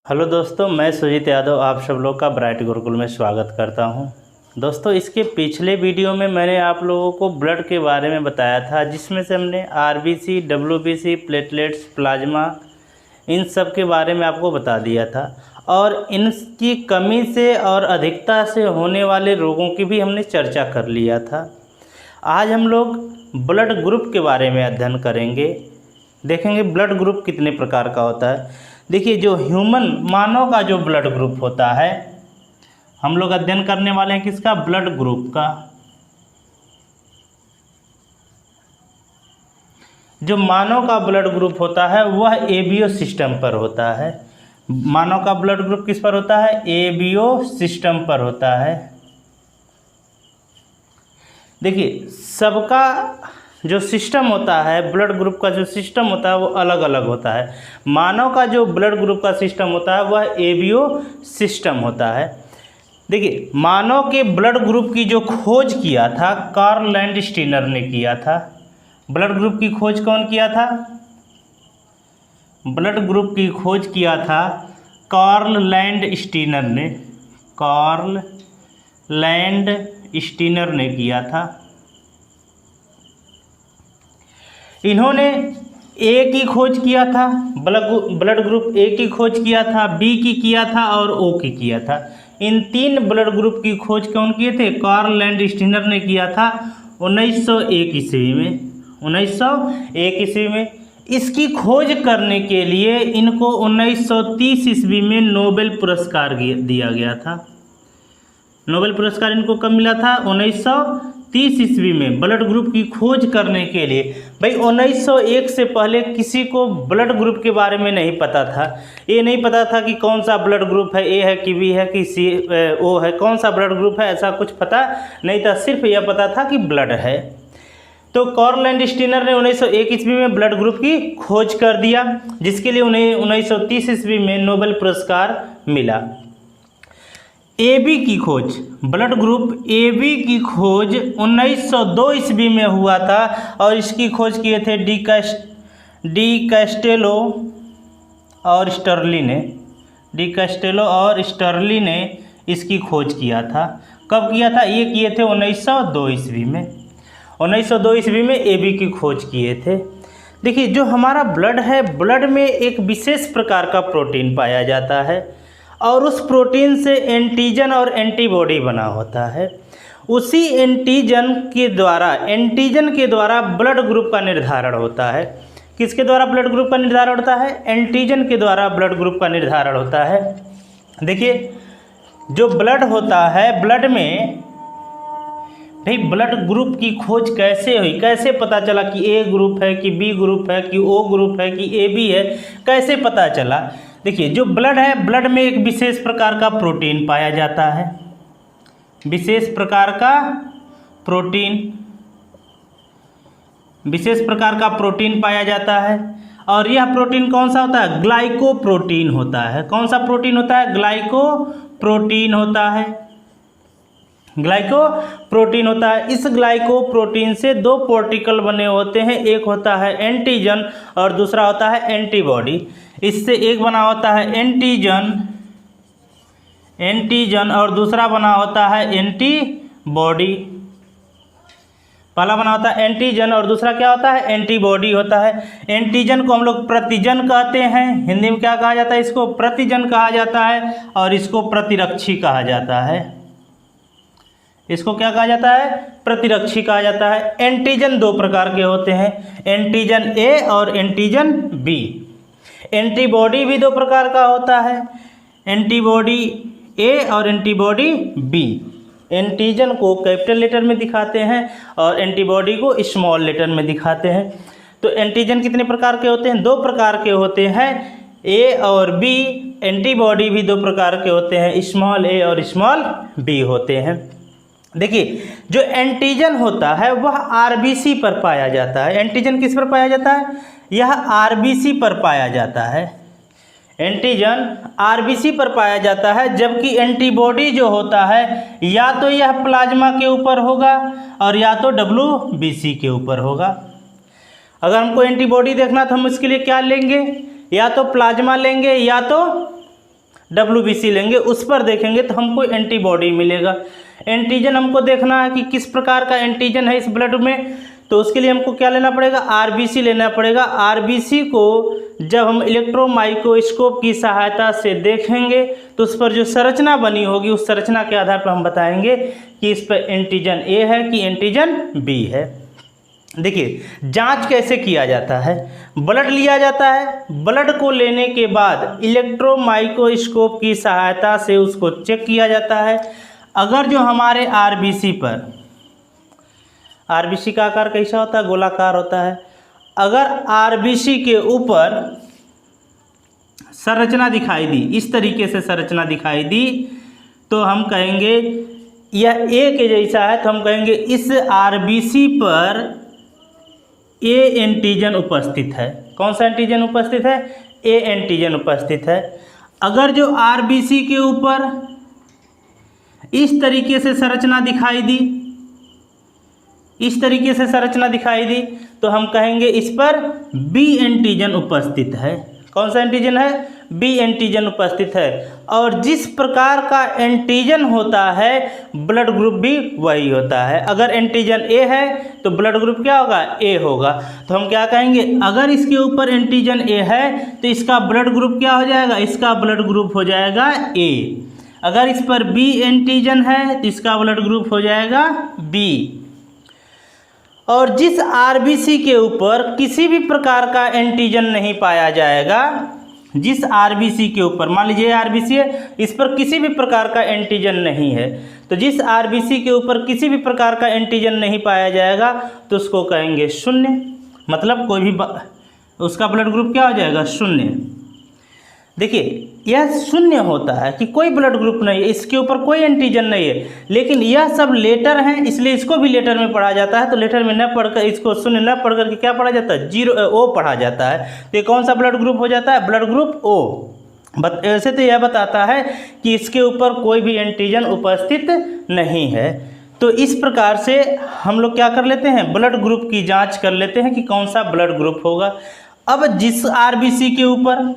Hello दोस्तों, मैं सुजीत यादव आप सब लोग का ब्राइट गुरुकुल में स्वागत करता हूं। दोस्तों, इसके पिछले वीडियो में मैंने आप लोगों को ब्लड के बारे में बताया था, जिसमें से हमने आरबीसी, डब्ल्यूबीसी, प्लेटलेट्स, प्लाज्मा, इन सब के बारे में आपको बता दिया था और इनकी कमी से और अधिकता से होने वाले रोगों की भी हमने चर्चा कर लिया था। आज हम लोग ब्लड ग्रुप के बारे में अध्ययन करेंगे। देखेंगे ब्लड ग्रुप कितने प्रकार का होता है। देखिए, जो ह्यूमन मानव का जो ब्लड ग्रुप होता है, हम लोग अध्ययन करने वाले हैं किसका? ब्लड ग्रुप का। जो मानव का ब्लड ग्रुप होता है वह एबीओ सिस्टम पर होता है। मानव का ब्लड ग्रुप किस पर होता है? एबीओ सिस्टम पर होता है। देखिए, सबका जो सिस्टम होता है, ब्लड ग्रुप का जो सिस्टम होता है वो अलग अलग होता है। मानव का जो ब्लड ग्रुप का सिस्टम होता है वह एबीओ सिस्टम होता है। देखिए, मानव के ब्लड ग्रुप की जो खोज किया था कार्ल लैंडस्टीनर ने किया था। ब्लड ग्रुप की खोज कौन किया था? ब्लड ग्रुप की खोज किया था कार्ल लैंडस्टीनर ने। कार्ल लैंडस्टीनर ने किया था। इन्होंने ए की खोज किया था, ब्लड ग्रुप ए की खोज किया था, बी की किया था और ओ की किया था। इन तीन ब्लड ग्रुप की खोज कौन किए थे? कार्ल लैंडस्टीनर ने किया था 1901 ईस्वी में। 1901 ईस्वी में इसकी खोज करने के लिए इनको 1930 ईस्वी में नोबेल पुरस्कार दिया गया था। नोबेल पुरस्कार इनको कब मिला था? 1930 ईस्वी में, ब्लड ग्रुप की खोज करने के लिए। भाई, 1901 से पहले किसी को ब्लड ग्रुप के बारे में नहीं पता था। ये नहीं पता था कि कौन सा ब्लड ग्रुप है, ए है कि बी है कि सी ओ है, कौन सा ब्लड ग्रुप है, ऐसा कुछ पता नहीं था। सिर्फ यह पता था कि ब्लड है। तो कार्ल लैंडस्टीनर ने 1901 ईस्वी में ब्लड ग्रुप की खोज कर दिया, जिसके लिए उन्हें 1930 ईस्वी में नोबेल पुरस्कार मिला। एबी की खोज, ब्लड ग्रुप एबी की खोज 1902 ईस्वी में हुआ था और इसकी खोज किए थे डी कैस्टेलो और स्टर्ली ने। डी कैस्टेलो और स्टर्ली ने इसकी खोज किया था। कब किया था? ये किए थे 1902 ईस्वी में। 1902 ईस्वी में एबी की खोज किए थे। देखिए, जो हमारा ब्लड है, ब्लड में एक विशेष प्रकार का प्रोटीन पाया जाता है और उस प्रोटीन से एंटीजन और एंटीबॉडी बना होता है। उसी एंटीजन के द्वारा ब्लड ग्रुप का निर्धारण होता है। किसके द्वारा ब्लड ग्रुप का निर्धारण होता है? एंटीजन के द्वारा ब्लड ग्रुप का निर्धारण होता है। देखिए, जो ब्लड होता है, ब्लड में भाई ब्लड ग्रुप की खोज कैसे हुई? कैसे पता चला कि ए ग्रुप है कि बी ग्रुप है कि ओ ग्रुप है कि ए बी है? कैसे पता चला? देखिए, जो ब्लड है, ब्लड में एक विशेष प्रकार का प्रोटीन पाया जाता है। विशेष प्रकार का प्रोटीन पाया जाता है और यह प्रोटीन कौन सा होता है? ग्लाइकोप्रोटीन होता है। कौन सा प्रोटीन होता है? ग्लाइकोप्रोटीन होता है। ग्लाइकोप्रोटीन होता है। इस ग्लाइकोप्रोटीन से दो पार्टिकल बने होते हैं, एक होता है एंटीजन और दूसरा होता है एंटीबॉडी। इससे एक बना होता है एंटीजन और दूसरा बना होता है एंटीबॉडी। पहला बना होता है एंटीजन और दूसरा क्या होता है? एंटीबॉडी होता है। एंटीजन को हम लोग प्रतिजन कहते हैं। हिंदी में क्या कहा जाता है? इसको प्रतिजन कहा जाता है और इसको प्रतिरक्षी कहा जाता है। इसको क्या कहा जाता है? प्रतिरक्षी कहा जाता है। एंटीजन दो प्रकार के होते हैं, एंटीजन ए और एंटीजन बी। एंटीबॉडी भी दो प्रकार का होता है, एंटीबॉडी ए और एंटीबॉडी बी। एंटीजन को कैपिटल लेटर में दिखाते हैं और एंटीबॉडी को स्मॉल लेटर में दिखाते हैं। तो एंटीजन कितने प्रकार के होते हैं? दो प्रकार के होते हैं, ए और बी। एंटीबॉडी भी दो प्रकार के होते हैं, स्मॉल ए और स्मॉल बी होते हैं। देखिए, जो एंटीजन होता है वह आरबीसी पर पाया जाता है। एंटीजन किस पर पाया जाता है? यह आरबीसी पर पाया जाता है। एंटीजन आरबीसी पर पाया जाता है, जबकि एंटीबॉडी जो होता है या तो यह प्लाज्मा के ऊपर होगा और या तो डब्ल्यूबीसी के ऊपर होगा। अगर हमको एंटीबॉडी देखना तो हम इसके लिए क्या लेंगे? या तो प्लाज्मा लेंगे या तो WBC लेंगे, उस पर देखेंगे तो हमको एंटीबॉडी मिलेगा। एंटीजन हमको देखना है कि किस प्रकार का एंटीजन है इस ब्लड में, तो उसके लिए हमको क्या लेना पड़ेगा, RBC लेना पड़ेगा। RBC को जब हम इलेक्ट्रॉन माइक्रोस्कोप की सहायता से देखेंगे तो उस पर जो संरचना बनी होगी उस संरचना के आधार पर हम बताएंगे कि इस पर एंटीजन A है कि एंटीजन B है। देखिए जांच कैसे किया जाता है, ब्लड लिया जाता है, ब्लड को लेने के बाद इलेक्ट्रॉन माइक्रोस्कोप की सहायता से उसको चेक किया जाता है। अगर जो हमारे RBC पर, RBC का आकार कैसा होता है, गोलाकार होता है, अगर RBC के ऊपर संरचना दिखाई दी, इस तरीके से संरचना दिखाई दी, तो हम कहेंगे यह A के जैसा है, तो हम कहेंगे इस RBC पर A एंटीजन उपस्थित है। कौन सा एंटीजन उपस्थित है, A एंटीजन उपस्थित है। अगर जो RBC के ऊपर इस तरीके से संरचना दिखाई दी, इस तरीके से संरचना दिखाई दी, तो हम कहेंगे इस पर B एंटीजन उपस्थित है। कौन सा एंटीजन है, B एंटीजन उपस्थित है। और जिस प्रकार का एंटीजन होता है ब्लड ग्रुप भी वही होता है। अगर एंटीजन A है तो ब्लड ग्रुप क्या होगा, A होगा। तो हम क्या कहेंगे, अगर इसके ऊपर एंटीजन A है तो इसका ब्लड ग्रुप क्या हो जाएगा, इसका ब्लड ग्रुप हो जाएगा A। अगर इस पर B एंटीजन है तो इसका ब्लड ग्रुप हो जाएगा B। और जिस RBC के ऊपर किसी भी प्रकार का एंटीजन नहीं पाया जाएगा, जिस RBC के ऊपर, मान लीजिए RBC है, इस पर किसी भी प्रकार का एंटीजन नहीं है, तो जिस RBC के ऊपर किसी भी प्रकार का एंटीजन नहीं पाया जाएगा तो उसको कहेंगे शून्य। मतलब कोई भी उसका ब्लड ग्रुप क्या हो जाएगा, शून्य। देखिए यह शून्य होता है कि कोई ब्लड ग्रुप नहीं है, इसके ऊपर कोई एंटीजन नहीं है, लेकिन यह सब लेटर हैं इसलिए इसको भी लेटर में पढ़ा जाता है। तो लेटर में न पढ़कर, इसको शून्य न पढ़ करके क्या पढ़ा जाता है, O पढ़ा जाता है। तो ये कौन सा ब्लड ग्रुप हो जाता है, ब्लड ग्रुप O। ऐसे तो यह बताता है कि इसके ऊपर कोई भी एंटीजन उपस्थित नहीं है। तो इस प्रकार से हम लोग क्या कर लेते हैं, ब्लड ग्रुप की जाँच कर लेते हैं कि कौन सा ब्लड ग्रुप होगा। अब जिस RBC के ऊपर,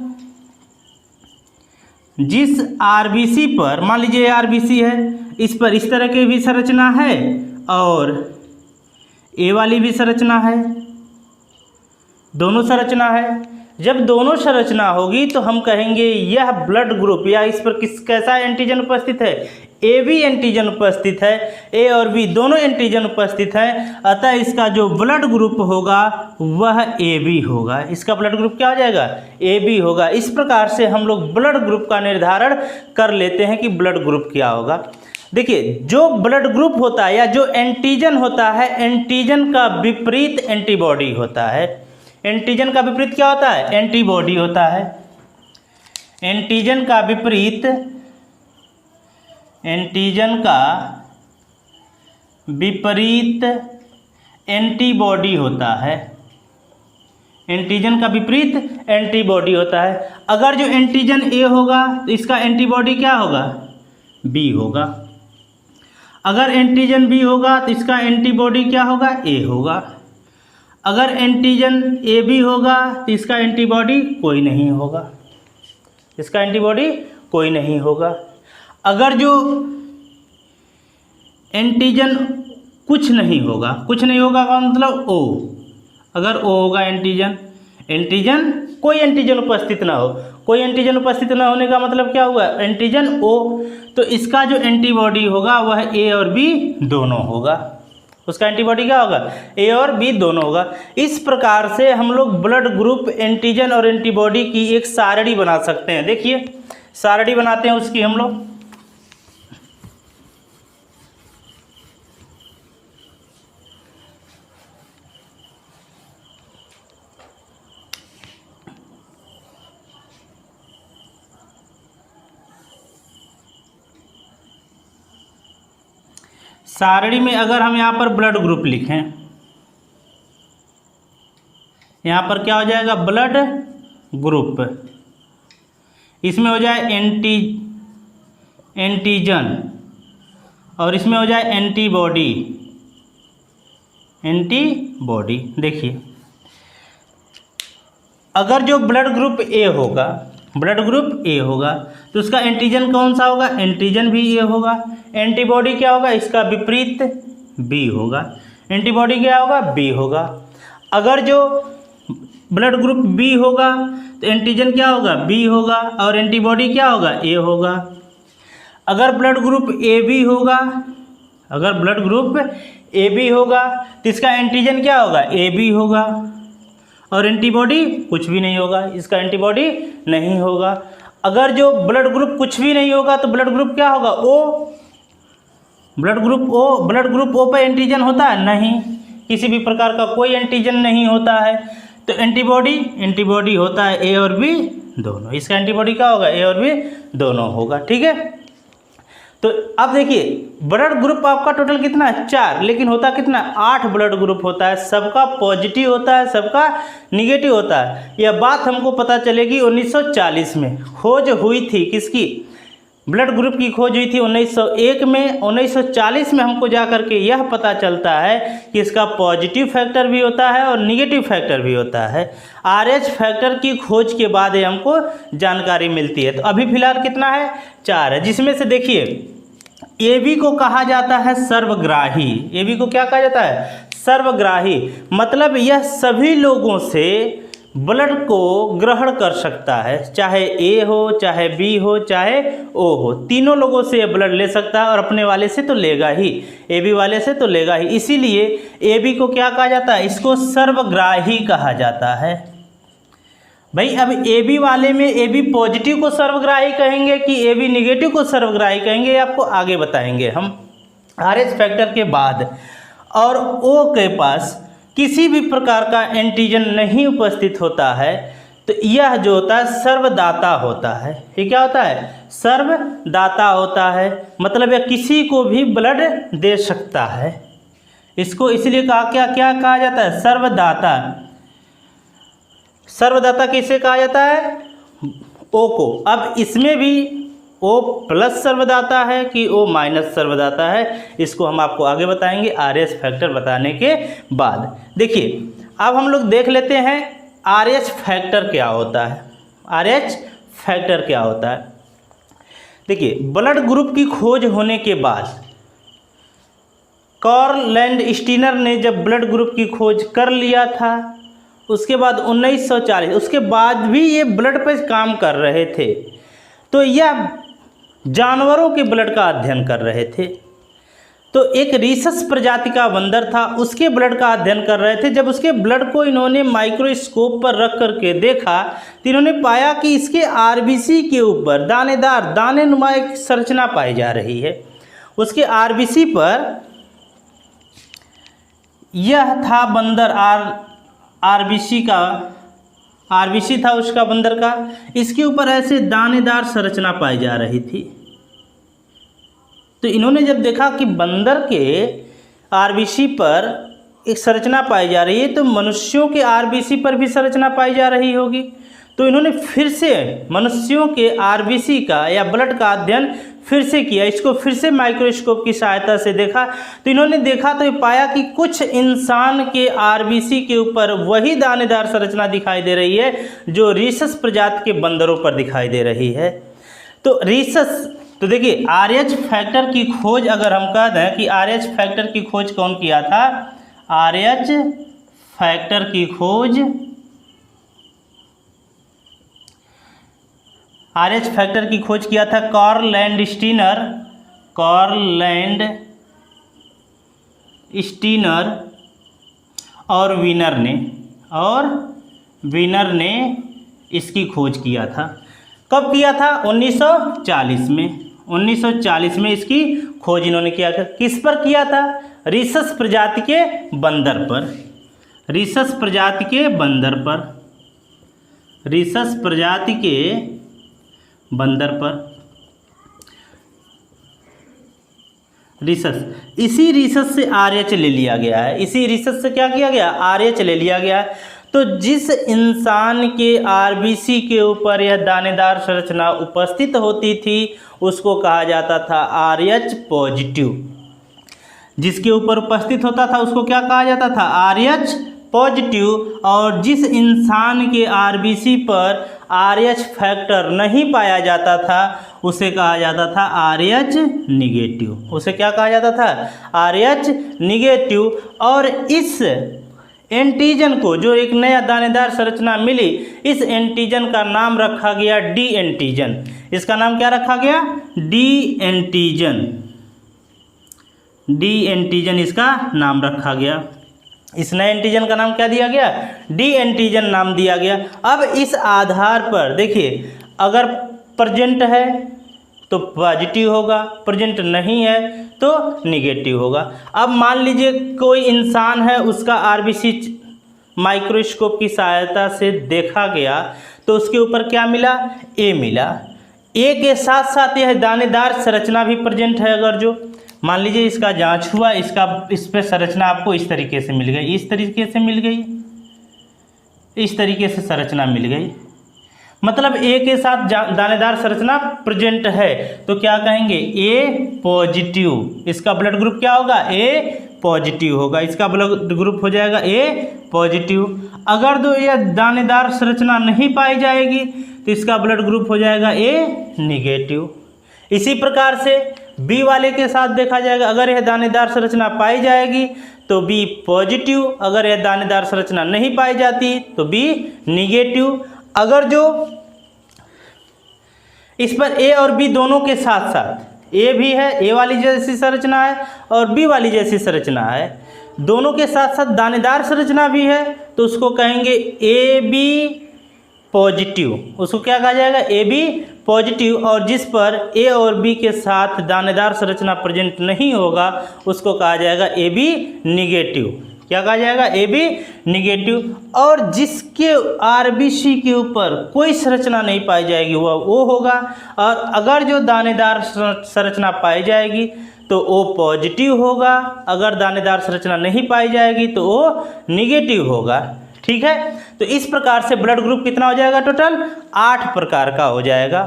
जिस RBC पर, मान लीजिए RBC है, इस पर इस तरह की भी संरचना है और A वाली भी संरचना है, दोनों संरचना है। जब दोनों संरचना होगी तो हम कहेंगे यह ब्लड ग्रुप या इस पर कैसा एंटीजन उपस्थित है, AB एंटीजन उपस्थित है। A और B दोनों एंटीजन उपस्थित हैं, अतः इसका जो ब्लड ग्रुप होगा वह AB होगा। इसका ब्लड ग्रुप क्या हो जाएगा, AB होगा। इस प्रकार से हम लोग ब्लड ग्रुप का निर्धारण कर लेते हैं कि ब्लड ग्रुप क्या होगा। देखिए जो ब्लड ग्रुप होता है या जो एंटीजन होता है, एंटीजन का विपरीत एंटीबॉडी होता है। एंटीजन का विपरीत क्या होता है, एंटीबॉडी होता है। एंटीजन का विपरीत, एंटीजन का विपरीत एंटीबॉडी होता है। एंटीजन का विपरीत एंटीबॉडी होता है। अगर जो एंटीजन A होगा तो इसका एंटीबॉडी क्या होगा, B होगा। अगर एंटीजन B होगा तो इसका एंटीबॉडी क्या होगा, A होगा। अगर एंटीजन AB होगा तो इसका एंटीबॉडी कोई नहीं होगा, इसका एंटीबॉडी कोई नहीं होगा। अगर जो एंटीजन कुछ नहीं होगा, कुछ नहीं होगा का मतलब O, अगर O होगा एंटीजन, एंटीजन कोई एंटीजन उपस्थित ना हो, कोई एंटीजन उपस्थित ना होने का मतलब क्या हुआ, एंटीजन O, तो इसका जो एंटीबॉडी होगा वह A और B दोनों होगा। उसका एंटीबॉडी क्या होगा, A और B दोनों होगा। इस प्रकार से हम लोग ब्लड ग्रुप, एंटीजन और एंटीबॉडी की एक सारणी बना सकते हैं। देखिए सारणी बनाते हैं उसकी हम लोग। सारणी में अगर हम यहाँ पर ब्लड ग्रुप लिखें, यहाँ पर क्या हो जाएगा, ब्लड ग्रुप, इसमें हो जाए एंटीजन और इसमें हो जाए एंटीबॉडी। देखिए अगर जो ब्लड ग्रुप A होगा, ब्लड ग्रुप ए होगा। तो उसका एंटीजन कौन सा होगा? एंटीजन भी ए होगा। एंटीबॉडी क्या होगा? इसका विपरीत बी होगा। एंटीबॉडी क्या होगा? बी होगा। अगर जो ब्लड ग्रुप बी होगा तो एंटीजन क्या होगा? बी होगा और एंटीबॉडी क्या होगा? ए होगा। अगर ब्लड ग्रुप ए बी होगा, अगर ब्लड ग्रुप ए बी होगा तो इसका एंटीजन क्या होगा? ए बी होगा और एंटीबॉडी कुछ भी नहीं होगा, इसका एंटीबॉडी नहीं होगा। अगर जो ब्लड ग्रुप कुछ भी नहीं होगा तो ब्लड ग्रुप क्या होगा? O. Blood group O, blood group O पर एंटीजन होता है? नहीं, किसी भी प्रकार का कोई एंटीजन नहीं होता है। तो एंटीबॉडी होता है ए और बी दोनों। इसका एंटीबॉडी क्या होगा? ए और बी दोनों होगा। ठीक है। तो अब देखिए ब्लड ग्रुप आपका टोटल कितना है? 4, लेकिन होता कितना? 8 ब्लड ग्रुप होता है। सबका पॉजिटिव होता है, सबका निगेटिव होता है। यह बात हमको पता चलेगी 1940 में खोज हुई थी। किसकी? ब्लड ग्रुप की खोज हुई थी 1901 में। 1940 में हमको जा कर के यह पता चलता है कि इसका पॉजिटिव फैक्टर भी होता है और निगेटिव फैक्टर भी होता है। RH फैक्टर की खोज के बाद ये हमको जानकारी मिलती है। तो अभी फिलहाल कितना है? 4 है, जिसमें से देखिए AB को कहा जाता है सर्वग्राही। AB को क्या कहा जाता है? सर्वग्राही। मतलब यह सभी लोगों से ब्लड को ग्रहण कर सकता है, चाहे ए हो, चाहे बी हो, चाहे ओ हो, तीनों लोगों से ये ब्लड ले सकता है और अपने वाले से तो लेगा ही, AB वाले से तो लेगा ही। इसीलिए AB को क्या कहा जाता है? इसको सर्वग्राही कहा जाता है। भाई अब AB वाले में AB पॉजिटिव को सर्वग्राही कहेंगे कि AB निगेटिव को सर्वग्राही कहेंगे, आपको आगे बताएंगे हम RH फैक्टर के बाद। और O के पास किसी भी प्रकार का एंटीजन नहीं उपस्थित होता है तो यह जो होता है सर्वदाता होता है। ये क्या होता है? सर्वदाता होता है। मतलब यह किसी को भी ब्लड दे सकता है। इसको इसलिए क्या कहा जाता है? सर्वदाता। सर्वदाता किसे कहा जाता है? ओ को। अब इसमें भी O प्लस सर्वदाता है कि O माइनस सर्वदाता है, इसको हम आपको आगे बताएंगे RH फैक्टर बताने के बाद। देखिए अब हम लोग देख लेते हैं RH फैक्टर क्या होता है। RH फैक्टर क्या होता है? देखिए ब्लड ग्रुप की खोज होने के बाद कार्ल लैंडस्टीनर ने जब ब्लड ग्रुप की खोज कर लिया था, उसके बाद 1940, उसके बाद भी ये ब्लड पर काम कर रहे थे। तो यह जानवरों के ब्लड का अध्ययन कर रहे थे। तो एक रीसस प्रजाति का बंदर था, उसके ब्लड का अध्ययन कर रहे थे। जब उसके ब्लड को इन्होंने माइक्रोस्कोप पर रख करके देखा तो इन्होंने पाया कि इसके RBC के ऊपर दानेदार दाने नुमा एक संरचना पाई जा रही है। उसके RBC पर यह था बंदर RBC था उसका बंदर का, इसके ऊपर ऐसे दानेदार संरचना पाई जा रही थी। तो इन्होंने जब देखा कि बंदर के RBC पर एक संरचना पाई जा रही है तो मनुष्यों के RBC पर भी संरचना पाई जा रही होगी। तो इन्होंने फिर से मनुष्यों के RBC का या ब्लड का अध्ययन फिर से किया। इसको फिर से माइक्रोस्कोप की सहायता से देखा तो इन्होंने देखा तो ये पाया कि कुछ इंसान के RBC के ऊपर वही दानेदार संरचना दिखाई दे रही है जो रीसस प्रजाति के बंदरों पर दिखाई दे रही है। तो तो देखिए RH फैक्टर की खोज अगर हम कह दें कि RH फैक्टर की खोज कौन किया था? RH फैक्टर की खोज RH फैक्टर की खोज किया था कार्ल लैंडस्टीनर और वीनर ने इसकी खोज किया था। कब किया था? 1940 में। 1940 में इसकी खोज इन्होंने किया था। किस पर किया था? रीसस प्रजाति के बंदर पर। रीसस प्रजाति के बंदर पर। रीसस प्रजाति के बंदर पर। रीसस, इसी रीसस से RH ले लिया गया है। इसी रीसस से क्या किया गया? RH ले लिया गया। तो जिस इंसान के RBC के ऊपर यह दानेदार संरचना उपस्थित होती थी उसको कहा जाता था RH पॉजिटिव। जिसके ऊपर उपस्थित होता था उसको क्या कहा जाता था? RH positive. और जिस इंसान के RBC पर RH फैक्टर नहीं पाया जाता था उसे कहा जाता था RH निगेटिव। उसे क्या कहा जाता था? RH negative. और इस एंटीजन को, जो एक नया दानेदार संरचना मिली, इस एंटीजन का नाम रखा गया डी एंटीजन। इसका नाम क्या रखा गया? D antigen. डी एंटीजन इसका नाम रखा गया। इस नए एंटीजन का नाम क्या दिया गया? डी एंटीजन नाम दिया गया। अब इस आधार पर देखिए, अगर प्रेजेंट है तो पॉजिटिव होगा, प्रेजेंट नहीं है तो निगेटिव होगा। अब मान लीजिए कोई इंसान है, उसका आरबीसी माइक्रोस्कोप की सहायता से देखा गया तो उसके ऊपर क्या मिला? ए मिला। ए के साथ साथ यह दानेदार संरचना भी प्रेजेंट है। अगर जो मान लीजिए इसका जांच हुआ, इस पे संरचना आपको इस तरीके से मिल गई, इस तरीके से मिल गई, इस तरीके से संरचना मिल गई, मतलब ए के साथ दानेदार संरचना प्रेजेंट है, तो क्या कहेंगे? ए पॉजिटिव। इसका ब्लड ग्रुप क्या होगा? ए पॉजिटिव होगा। इसका ब्लड ग्रुप हो जाएगा ए पॉजिटिव। अगर तो यह दानेदार संरचना नहीं पाई जाएगी तो इसका ब्लड ग्रुप हो जाएगा ए निगेटिव। इसी प्रकार से बी वाले के साथ देखा जाएगा, अगर यह दानेदार संरचना पाई जाएगी तो बी पॉजिटिव, अगर यह दानेदार संरचना नहीं पाई जाती तो बी निगेटिव। अगर जो इस पर ए और बी दोनों के साथ साथ, ए भी है, ए वाली जैसी संरचना है और बी वाली जैसी संरचना है, दोनों के साथ साथ दानेदार संरचना भी है, तो उसको कहेंगे ए बी पॉजिटिव। उसको क्या कहा जाएगा? A B positive. और जिस पर ए और बी के साथ दानेदार संरचना प्रेजेंट नहीं होगा उसको कहा जाएगा ए बी निगेटिव। क्या कहा जाएगा? A B negative. और जिसके आरबीसी के ऊपर कोई संरचना नहीं पाई जाएगी वह ओ होगा, और अगर जो दानेदार संरचना पाई जाएगी तो ओ पॉजिटिव होगा, अगर दानेदार संरचना नहीं पाई जाएगी तो ओ निगेटिव होगा। ठीक है, तो इस प्रकार से ब्लड ग्रुप कितना हो जाएगा? टोटल 8 प्रकार का हो जाएगा।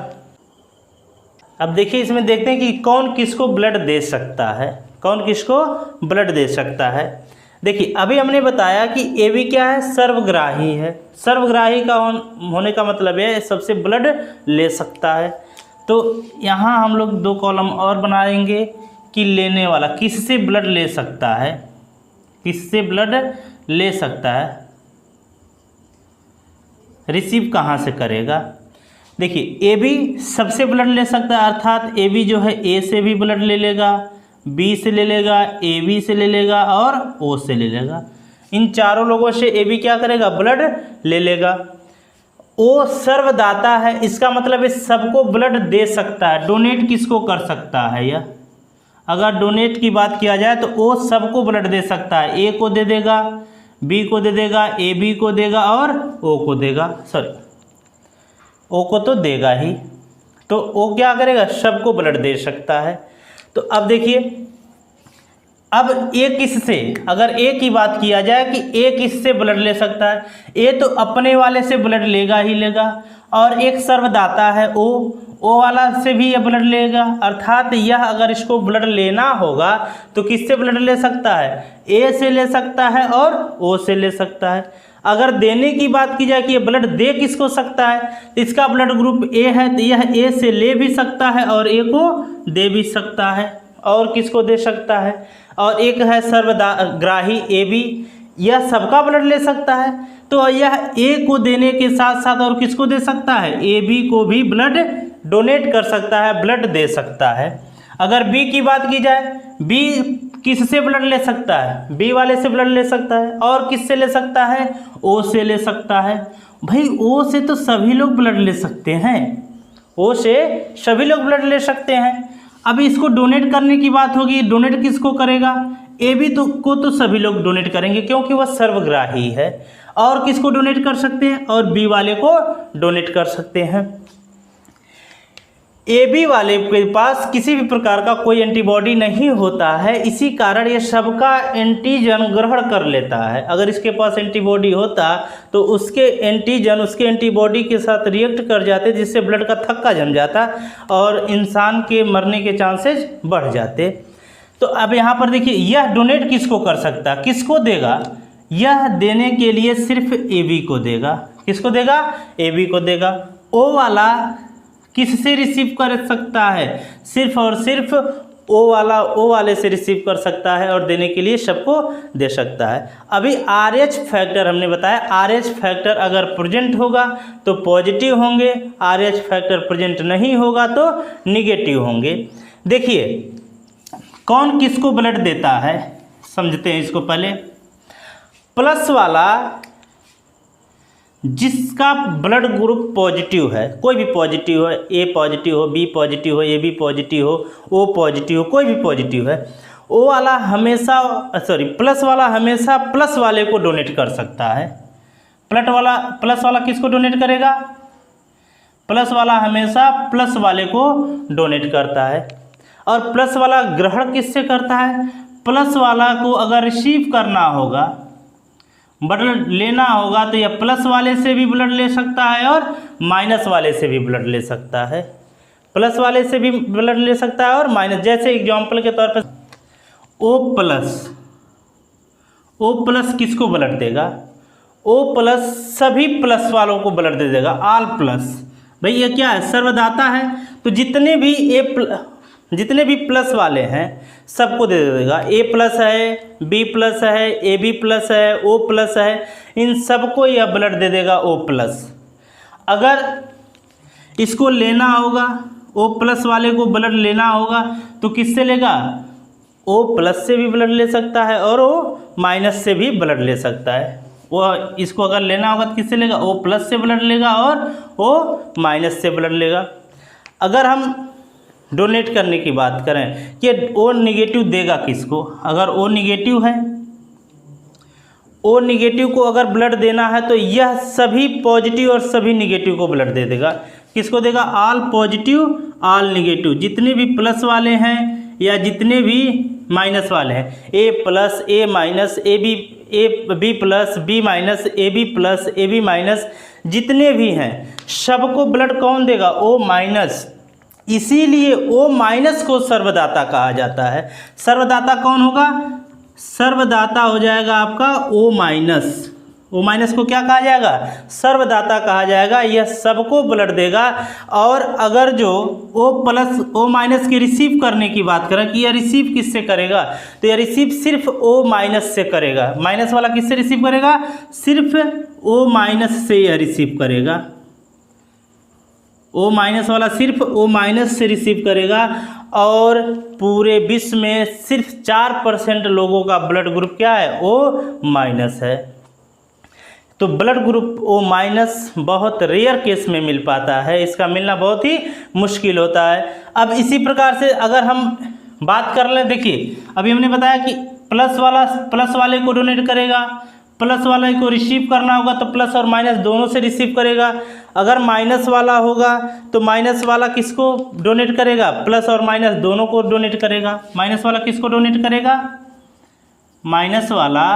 अब देखिए, इसमें देखते हैं कि कौन किसको ब्लड दे सकता है, कौन किसको ब्लड दे सकता है। देखिए, अभी हमने बताया कि ए बी क्या है? सर्वग्राही है। सर्वग्राही का होने का मतलब है सबसे ब्लड ले सकता है। तो यहाँ हम लोग 2 कॉलम और बनाएंगे कि लेने वाला किससे ब्लड ले सकता है, किससे ब्लड ले सकता है, रिसीव कहाँ से करेगा। देखिए, ए बी सबसे ब्लड ले सकता है, अर्थात ए बी जो है ए से भी ब्लड ले लेगा, बी से ले लेगा, ए बी से ले लेगा और ओ से ले लेगा। इन चारों लोगों से ए बी क्या करेगा? ब्लड ले लेगा। ओ सर्वदाता है, इसका मतलब है सबको ब्लड दे सकता है। डोनेट किसको कर सकता है? यह अगर डोनेट की बात किया जाए तो ओ सबको ब्लड दे सकता है। ए को दे देगा, बी को दे देगा, ए बी को देगा और ओ को देगा। सॉरी, ओ को तो देगा ही, तो ओ क्या करेगा? सबको ब्लड दे सकता है। तो अब देखिए, अब ए किससे, अगर ए की बात किया जाए कि ए किससे ब्लड ले सकता है, ए तो अपने वाले से ब्लड लेगा ही लेगा, और एक सर्वदाता है ओ वाला से भी ये ब्लड लेगा। अर्थात यह अगर इसको ब्लड लेना होगा तो किससे ब्लड ले सकता है? ए से ले सकता है और ओ से ले सकता है। अगर देने की बात की जाए कि ये ब्लड दे किसको सकता है, तो इसका ब्लड ग्रुप ए है, तो यह ए से ले भी सकता है और ए को दे भी सकता है। और किसको दे सकता है? और एक है सर्वग्राही ए बी, यह सबका ब्लड ले सकता है, तो यह ए को देने के साथ साथ और किसको दे सकता है? ए बी को भी ब्लड डोनेट कर सकता है, ब्लड दे सकता है। अगर बी की बात की जाए, बी किससे ब्लड ले सकता है? बी वाले से ब्लड ले सकता है। और किससे ले सकता है? ओ से ले सकता है। भाई ओ से तो सभी लोग ब्लड ले सकते हैं, ओ से सभी लोग ब्लड ले सकते हैं। अब इसको डोनेट करने की बात होगी, डोनेट किसको करेगा? ए बी को तो सभी लोग डोनेट करेंगे क्योंकि वह सर्वग्राही है। और किसको डोनेट कर सकते हैं? और बी वाले को डोनेट कर सकते हैं। ए बी वाले के पास किसी भी प्रकार का कोई एंटीबॉडी नहीं होता है, इसी कारण ये सबका एंटीजन ग्रहण कर लेता है। अगर इसके पास एंटीबॉडी होता तो उसके एंटीजन उसके एंटीबॉडी के साथ रिएक्ट कर जाते, जिससे ब्लड का थक्का जम जाता और इंसान के मरने के चांसेस बढ़ जाते। तो अब यहाँ पर देखिए, यह डोनेट किसको कर सकता, किसको देगा? यह देने के लिए सिर्फ ए बी को देगा। किसको देगा? ए बी को देगा। ओ वाला किससे रिसीव कर सकता है? सिर्फ और सिर्फ ओ वाले से रिसीव कर सकता है और देने के लिए सबको दे सकता है। अभी RH फैक्टर हमने बताया, RH फैक्टर अगर प्रेजेंट होगा तो पॉजिटिव होंगे, RH फैक्टर प्रेजेंट नहीं होगा तो निगेटिव होंगे। देखिए कौन किसको ब्लड देता है, समझते हैं इसको पहले। प्लस वाला जिसका ब्लड ग्रुप पॉजिटिव है, कोई भी पॉजिटिव हो, A पॉजिटिव हो, B पॉजिटिव हो, AB पॉजिटिव हो, O पॉजिटिव हो, कोई भी पॉजिटिव है, O वाला हमेशा प्लस वाला हमेशा प्लस वाले को डोनेट कर सकता है। प्लस वाला किसको डोनेट करेगा? प्लस वाला हमेशा प्लस वाले को डोनेट करता है। और प्लस वाला ग्रहण किससे करता है? प्लस वाला को अगर रिसीव करना होगा, ब्लड लेना होगा, तो यह प्लस वाले से भी ब्लड ले सकता है और माइनस वाले से भी ब्लड ले सकता है। प्लस वाले से भी ब्लड ले सकता है और माइनस, जैसे एग्जांपल के तौर पर O प्लस किसको ब्लड देगा? O प्लस सभी प्लस वालों को ब्लड दे देगा, ऑल प्लस। भाई ये क्या है? सर्वदाता है, तो जितने भी प्लस वाले हैं सबको दे देगा। A प्लस है, B प्लस है, AB प्लस है, O प्लस है, इन सबको यह ब्लड दे देगा O प्लस। अगर इसको लेना होगा, O प्लस वाले को ब्लड लेना होगा, तो किससे लेगा? O प्लस से भी ब्लड ले सकता है और O माइनस से भी ब्लड ले सकता है। वो इसको अगर लेना होगा तो किससे लेगा? O प्लस से ब्लड लेगा और O माइनस से ब्लड लेगा। अगर हम डोनेट करने की बात करें कि O निगेटिव देगा किसको? अगर O निगेटिव है, O निगेटिव को अगर ब्लड देना है तो यह सभी पॉजिटिव और सभी निगेटिव को ब्लड दे देगा। किसको देगा? ऑल पॉजिटिव ऑल निगेटिव, जितने भी प्लस वाले हैं या जितने भी माइनस वाले हैं, A plus A minus B plus B minus AB plus AB minus, जितने भी हैं सबको ब्लड कौन देगा? O minus. इसीलिए O माइनस को सर्वदाता कहा जाता है। सर्वदाता कौन होगा? सर्वदाता हो जाएगा आपका O माइनस। O माइनस को क्या कहा जाएगा? सर्वदाता कहा जाएगा। यह सबको ब्लड देगा। और अगर जो O प्लस O माइनस के रिसीव करने की बात करें कि यह रिसीव किससे करेगा, तो यह रिसीव सिर्फ O माइनस से करेगा। माइनस वाला किससे रिसीव करेगा? सिर्फ O माइनस से यह रिसीव करेगा। O माइनस वाला सिर्फ O माइनस से रिसीव करेगा। और पूरे विश्व में सिर्फ 4% लोगों का ब्लड ग्रुप क्या है? O माइनस है। तो ब्लड ग्रुप O माइनस बहुत रेयर केस में मिल पाता है, इसका मिलना बहुत ही मुश्किल होता है। अब इसी प्रकार से अगर हम बात कर लें, देखिए अभी हमने बताया कि प्लस वाले को डोनेट करेगा, प्लस वाले को रिसीव करना होगा तो प्लस और माइनस दोनों से रिसीव करेगा। अगर माइनस वाला होगा तो माइनस वाला किसको डोनेट करेगा? प्लस और माइनस दोनों को डोनेट करेगा। माइनस वाला किसको डोनेट करेगा? माइनस वाला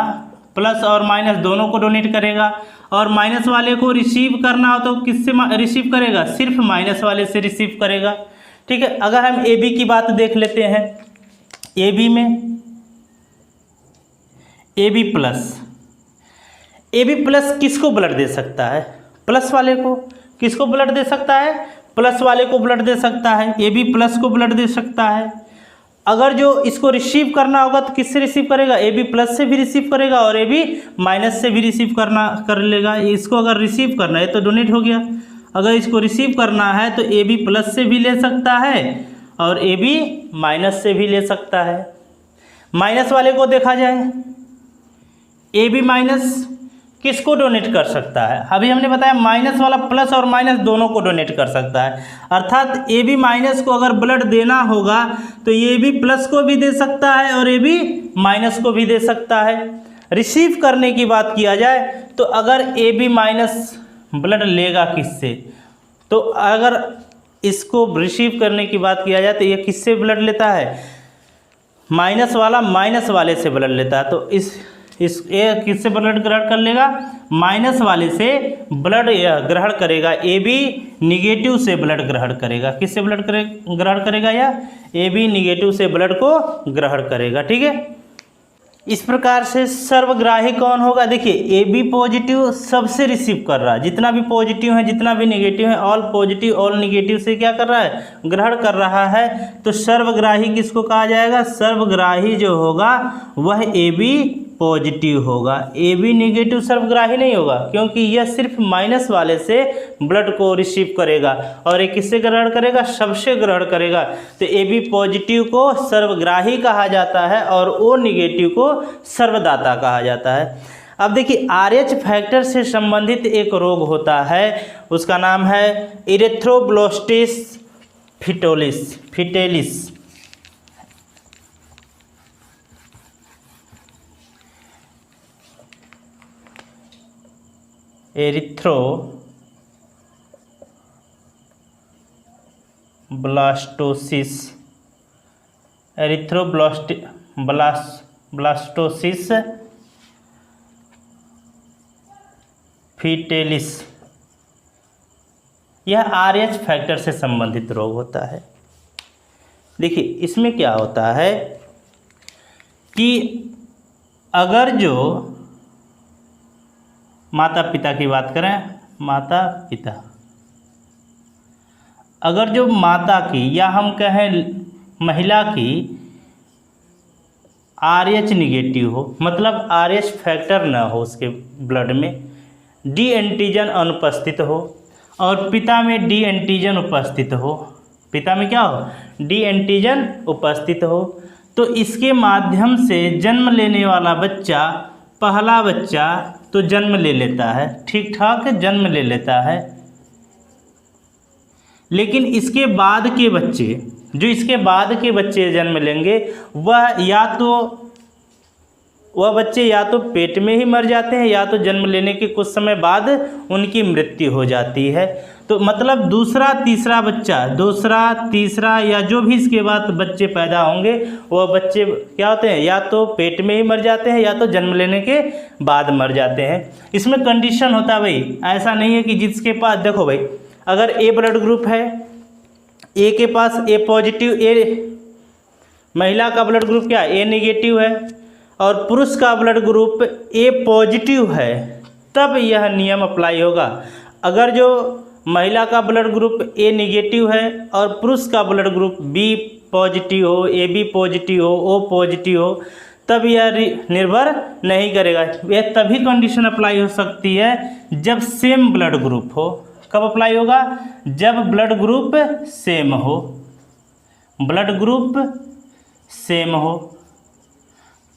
प्लस और माइनस दोनों को डोनेट करेगा। और माइनस वाले को रिसीव करना हो तो किससे रिसीव करेगा? सिर्फ माइनस वाले से रिसीव करेगा। ठीक है। अगर हम AB की बात देख लेते हैं, AB में AB प्लस किसको ब्लड दे सकता है? प्लस वाले को। किसको ब्लड दे सकता है? प्लस वाले को ब्लड दे सकता है। AB प्लस को ब्लड दे सकता है। अगर जो इसको रिसीव करना होगा तो किससे रिसीव करेगा? AB प्लस से भी रिसीव करेगा और AB माइनस से भी रिसीव कर लेगा। इसको अगर रिसीव करना है तो डोनेट हो गया। अगर इसको रिसीव करना है तो AB प्लस से भी ले सकता है और AB माइनस से भी ले सकता है। माइनस वाले को देखा जाए, AB माइनस किसको डोनेट कर सकता है? अभी हमने बताया माइनस वाला प्लस और माइनस दोनों को डोनेट कर सकता है। अर्थात AB माइनस को अगर ब्लड देना होगा तो AB प्लस को भी दे सकता है और AB माइनस को भी दे सकता है। रिसीव करने की बात किया जाए तो अगर AB माइनस ब्लड लेगा किससे, तो अगर इसको रिसीव करने की बात किया जाए तो ये किससे ब्लड लेता है? माइनस वाला माइनस वाले से ब्लड लेता है। तो इस किससे ब्लड ग्रहण कर लेगा? माइनस वाले से ब्लड ग्रहण करेगा। AB निगेटिव से ब्लड ग्रहण करेगा। किससे ब्लड ग्रहण करेगा? या AB निगेटिव से ब्लड को ग्रहण करेगा। ठीक है। इस प्रकार से सर्वग्राही कौन होगा? देखिए ए बी पॉजिटिव सबसे रिसीव कर रहा है, जितना भी पॉजिटिव है जितना भी नेगेटिव है, ऑल पॉजिटिव ऑल नेगेटिव से क्या कर रहा है? ग्रहण कर रहा है। तो सर्वग्राही किसको कहा जाएगा? सर्वग्राही जो होगा वह ए बी पॉजिटिव होगा। ए बी नेगेटिव सर्वग्राही नहीं होगा, क्योंकि यह सिर्फ माइनस वाले से ब्लड को रिसीव करेगा और एक किससे ग्रहण करेगा? सबसे ग्रहण करेगा। तो ए बी पॉजिटिव को सर्वग्राही कहा जाता है और ओ नेगेटिव को सर्वदाता कहा जाता है। अब देखिए RH फैक्टर से संबंधित एक रोग होता है, उसका नाम है इरेथ्रोब्लास्टिस फिटेलिस। एरिथ्रोब्लास्टोसिस फिटेलिस, यह RH फैक्टर से संबंधित रोग होता है। देखिए इसमें क्या होता है कि अगर जो माता पिता की बात करें, माता पिता, अगर जो माता की या हम कहें महिला की RH निगेटिव हो, मतलब RH फैक्टर ना हो उसके ब्लड में, डी एंटीजन अनुपस्थित हो और पिता में डी एंटीजन उपस्थित हो, पिता में क्या हो? डी एंटीजन उपस्थित हो, तो इसके माध्यम से जन्म लेने वाला बच्चा, पहला बच्चा तो जन्म ले लेता है, ठीक ठाक जन्म ले लेता है। लेकिन इसके बाद के बच्चे, जो इसके बाद के बच्चे जन्म लेंगे, वह बच्चे या तो पेट में ही मर जाते हैं या तो जन्म लेने के कुछ समय बाद उनकी मृत्यु हो जाती है। तो मतलब दूसरा तीसरा या जो भी इसके बाद बच्चे पैदा होंगे वह बच्चे क्या होते हैं? या तो पेट में ही मर जाते हैं या तो जन्म लेने के बाद मर जाते हैं। इसमें कंडीशन होता है भाई, ऐसा नहीं है कि जिसके पास, देखो भाई अगर ए ब्लड ग्रुप है, ए के पास ए पॉजिटिव, महिला का ब्लड ग्रुप क्या है? ए नेगेटिव है, और पुरुष का ब्लड ग्रुप ए पॉजिटिव है, तब यह नियम अप्लाई होगा। अगर जो महिला का ब्लड ग्रुप ए नेगेटिव है और पुरुष का ब्लड ग्रुप बी पॉजिटिव हो, ए बी पॉजिटिव हो, ओ पॉजिटिव हो, तब यह निर्भर नहीं करेगा। यह तभी कंडीशन अप्लाई हो सकती है जब सेम ब्लड ग्रुप हो। कब अप्लाई होगा? जब ब्लड ग्रुप सेम हो, ब्लड ग्रुप सेम हो।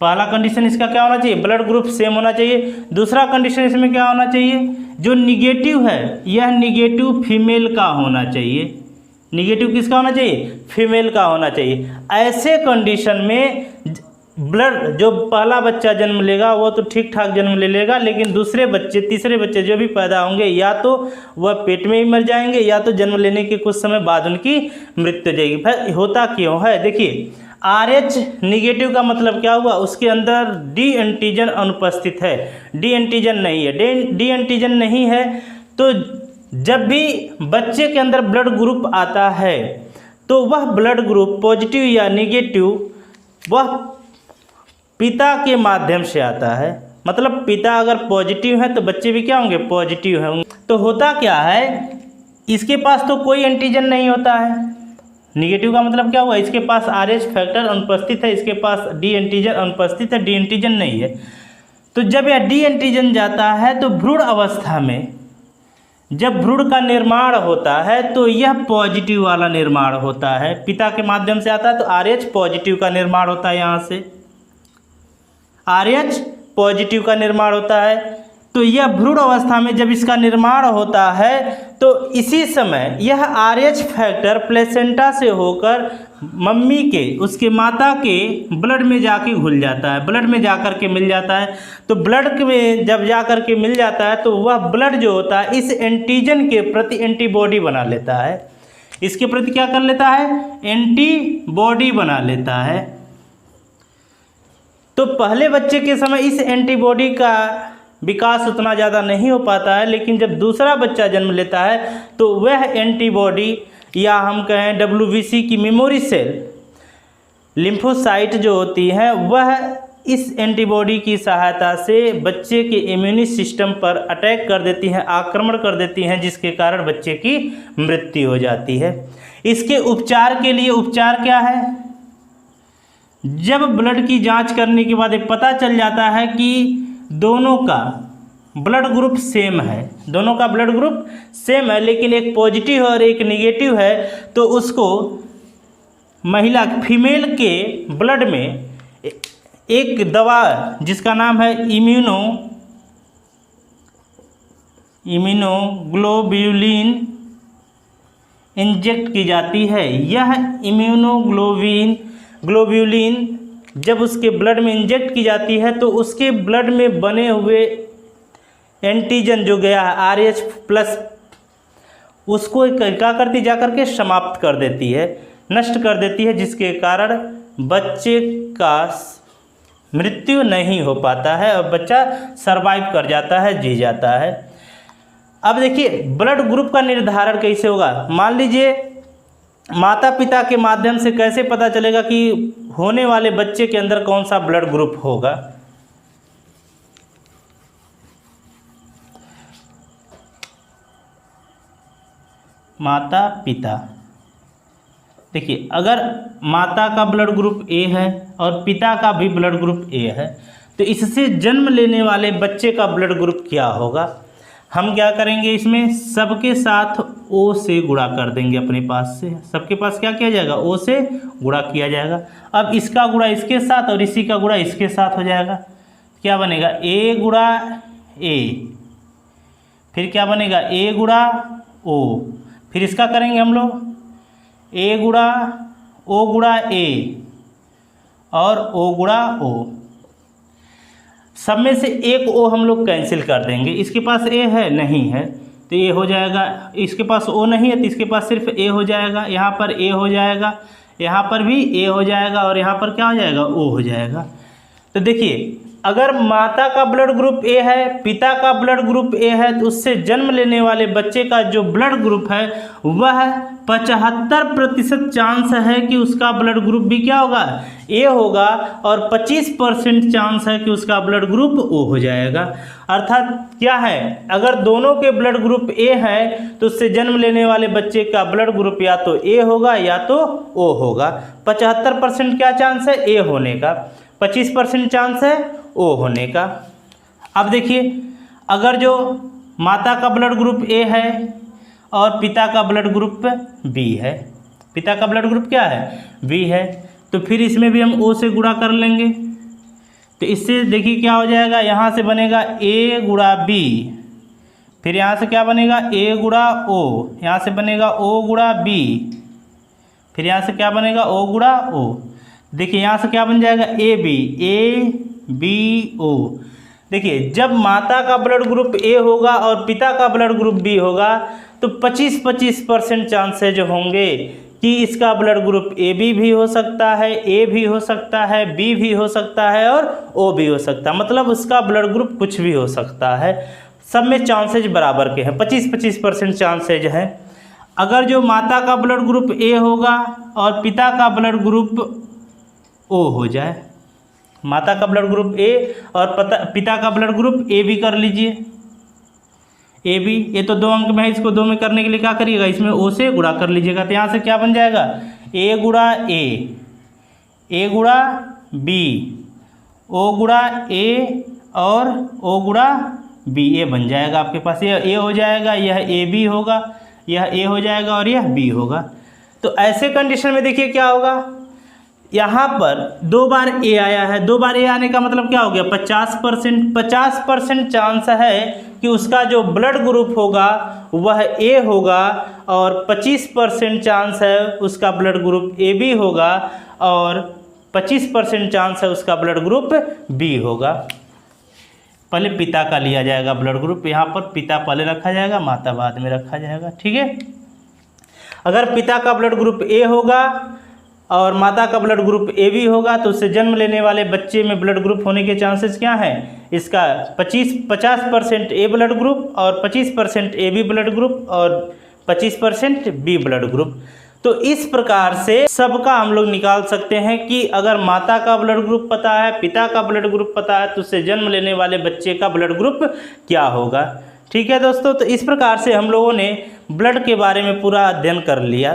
पहला कंडीशन इसका क्या होना चाहिए? ब्लड ग्रुप सेम होना चाहिए। दूसरा कंडीशन इसमें क्या होना चाहिए? जो निगेटिव है यह निगेटिव फीमेल का होना चाहिए। निगेटिव किसका होना चाहिए? फीमेल का होना चाहिए। ऐसे कंडीशन में ब्लड, जो पहला बच्चा जन्म लेगा वो तो ठीक ठाक जन्म ले लेगा, लेकिन दूसरे बच्चे, तीसरे बच्चे जो भी पैदा होंगे, या तो वह पेट में ही मर जाएंगे या तो जन्म लेने के कुछ समय बाद उनकी मृत्यु हो जाएगी। फिर होता क्यों है? देखिए RH निगेटिव का मतलब क्या हुआ? उसके अंदर डी एंटीजन अनुपस्थित है, डी एंटीजन नहीं है। डी एंटीजन नहीं है तो जब भी बच्चे के अंदर ब्लड ग्रुप आता है तो वह ब्लड ग्रुप पॉजिटिव या निगेटिव वह पिता के माध्यम से आता है। मतलब पिता अगर पॉजिटिव है तो बच्चे भी क्या होंगे? पॉजिटिव होंगे। तो होता क्या है, इसके पास तो कोई एंटीजन नहीं होता है। निगेटिव का मतलब क्या हुआ? इसके पास RH फैक्टर अनुपस्थित है, इसके पास डी एंटीजन अनुपस्थित है, डी एंटीजन नहीं है। तो जब यह डी एंटीजन जाता है तो भ्रूण अवस्था में जब भ्रूण का निर्माण होता है तो यह पॉजिटिव वाला निर्माण होता है, पिता के माध्यम से आता है। तो RH पॉजिटिव का निर्माण होता है, यहाँ से RH पॉजिटिव का निर्माण होता है। तो यह भ्रूण अवस्था में जब इसका निर्माण होता है तो इसी समय यह RH फैक्टर प्लेसेंटा से होकर मम्मी के, उसके माता के ब्लड में जाके घुल जाता है, ब्लड में जाकर के मिल जाता है। तो ब्लड में जब जाकर के मिल जाता है तो वह ब्लड जो होता है इस एंटीजन के प्रति एंटीबॉडी बना लेता है। इसके प्रति क्या कर लेता है? एंटीबॉडी बना लेता है। तो पहले बच्चे के समय इस एंटीबॉडी का विकास उतना ज़्यादा नहीं हो पाता है, लेकिन जब दूसरा बच्चा जन्म लेता है तो वह एंटीबॉडी, या हम कहें WBC की मेमोरी सेल, लिम्फोसाइट जो होती हैं, वह इस एंटीबॉडी की सहायता से बच्चे के इम्यूनी सिस्टम पर अटैक कर देती हैं, आक्रमण कर देती हैं, जिसके कारण बच्चे की मृत्यु हो जाती है। इसके उपचार के लिए उपचार क्या है? जब ब्लड की जांच करने के बाद पता चल जाता है कि दोनों का ब्लड ग्रुप सेम है, दोनों का ब्लड ग्रुप सेम है, लेकिन एक पॉजिटिव और एक नेगेटिव है, तो उसको महिला फीमेल के ब्लड में एक दवा जिसका नाम है इम्यूनोग्लोब्यूलिन इंजेक्ट की जाती है। यह ग्लोब्यूलिन जब उसके ब्लड में इंजेक्ट की जाती है तो उसके ब्लड में बने हुए एंटीजन जो गया है RH+, उसको क्या करती, जा कर के समाप्त कर देती है, नष्ट कर देती है, जिसके कारण बच्चे का मृत्यु नहीं हो पाता है और बच्चा सरवाइव कर जाता है, जी जाता है। अब देखिए ब्लड ग्रुप का निर्धारण कैसे होगा। मान लीजिए माता पिता के माध्यम से कैसे पता चलेगा कि होने वाले बच्चे के अंदर कौन सा ब्लड ग्रुप होगा। माता पिता, देखिए अगर माता का ब्लड ग्रुप ए है और पिता का भी ब्लड ग्रुप ए है, तो इससे जन्म लेने वाले बच्चे का ब्लड ग्रुप क्या होगा। हम क्या करेंगे, इसमें सबके साथ O से गुणा कर देंगे, अपने पास से सबके पास क्या किया जाएगा, O से गुणा किया जाएगा। अब इसका गुणा इसके साथ और इसी का गुणा इसके साथ हो जाएगा, क्या बनेगा, A गुणा A, फिर क्या बनेगा, A गुणा O, फिर इसका करेंगे हम लोग A गुणा O गुणा A और O गुणा O। सब में से एक O हम लोग कैंसिल कर देंगे, इसके पास A है नहीं है तो A हो जाएगा, इसके पास O नहीं है तो इसके पास सिर्फ A हो जाएगा, यहाँ पर A हो जाएगा, यहाँ पर भी A हो जाएगा और यहाँ पर क्या हो जाएगा, O हो जाएगा। तो देखिए अगर माता का ब्लड ग्रुप ए है, पिता का ब्लड ग्रुप ए है, तो उससे जन्म लेने वाले बच्चे का जो ब्लड ग्रुप है वह 75% चांस है कि उसका ब्लड ग्रुप भी क्या होगा, ए होगा, और 25% चांस है कि उसका ब्लड ग्रुप ओ हो जाएगा। अर्थात क्या है, अगर दोनों के ब्लड ग्रुप ए है तो उससे जन्म लेने वाले बच्चे का ब्लड ग्रुप या तो ए होगा या तो ओ होगा। 75% क्या चांस है ए होने का, 25% चांस है ओ होने का। अब देखिए अगर जो माता का ब्लड ग्रुप ए है और पिता का ब्लड ग्रुप बी है, पिता का ब्लड ग्रुप क्या है, बी है, तो फिर इसमें भी हम ओ से गुणा कर लेंगे। तो इससे देखिए क्या हो जाएगा, यहाँ से बनेगा ए गुणा बी, फिर यहाँ से क्या बनेगा, ए गुणा ओ, यहाँ से बनेगा ओ गुणा बी, फिर यहाँ से क्या बनेगा, ओ गुणा ओ। देखिए यहाँ से क्या बन जाएगा, ए बी ओ। देखिए जब माता का ब्लड ग्रुप ए होगा और पिता का ब्लड ग्रुप बी होगा तो 25% चांस है जो होंगे कि इसका ब्लड ग्रुप ए बी भी हो सकता है, ए भी हो सकता है, बी भी हो सकता है और ओ भी हो सकता है, मतलब उसका ब्लड ग्रुप कुछ भी हो सकता है। सब में चांसेज बराबर के हैं, 25% चांसेज है। अगर जो माता का ब्लड ग्रुप ए होगा और पिता का ब्लड ग्रुप ओ हो जाए, माता का ब्लड ग्रुप ए और पिता का ब्लड ग्रुप ए भी कर लीजिए, ए बी, ये तो 2 अंक में है, इसको 2 में करने के लिए क्या करिएगा, इसमें ओ से गुणा कर लीजिएगा। तो यहाँ से क्या बन जाएगा, ए गुणा ए गुणा बी, ओ गुणा ए और ओ गुणा बी, ए बन जाएगा आपके पास। यह ए हो जाएगा, यह ए बी होगा, यह ए हो जाएगा और यह बी होगा। तो ऐसे कंडीशन में देखिए क्या होगा, यहाँ पर 2 बार ए आया है, 2 बार ए आने का मतलब क्या हो गया, 50% चांस है कि उसका जो ब्लड ग्रुप होगा वह ए होगा और 25% चांस है उसका ब्लड ग्रुप ए बी होगा और 25% चांस है उसका ब्लड ग्रुप बी होगा। पहले पिता का लिया जाएगा ब्लड ग्रुप, यहाँ पर पिता पहले रखा जाएगा, माता बाद में रखा जाएगा, ठीक है। अगर पिता का ब्लड ग्रुप ए होगा और माता का ब्लड ग्रुप ए बी होगा तो उससे जन्म लेने वाले बच्चे में ब्लड ग्रुप होने के चांसेस क्या हैं, इसका 50% ए ब्लड ग्रुप और 25% ए बी ब्लड ग्रुप और 25% बी ब्लड ग्रुप। तो इस प्रकार से सबका हम लोग निकाल सकते हैं कि अगर माता का ब्लड ग्रुप पता है, पिता का ब्लड ग्रुप पता है, तो उससे जन्म लेने वाले बच्चे का ब्लड ग्रुप क्या होगा। ठीक है दोस्तों, तो इस प्रकार से हम लोगों ने ब्लड के बारे में पूरा अध्ययन कर लिया।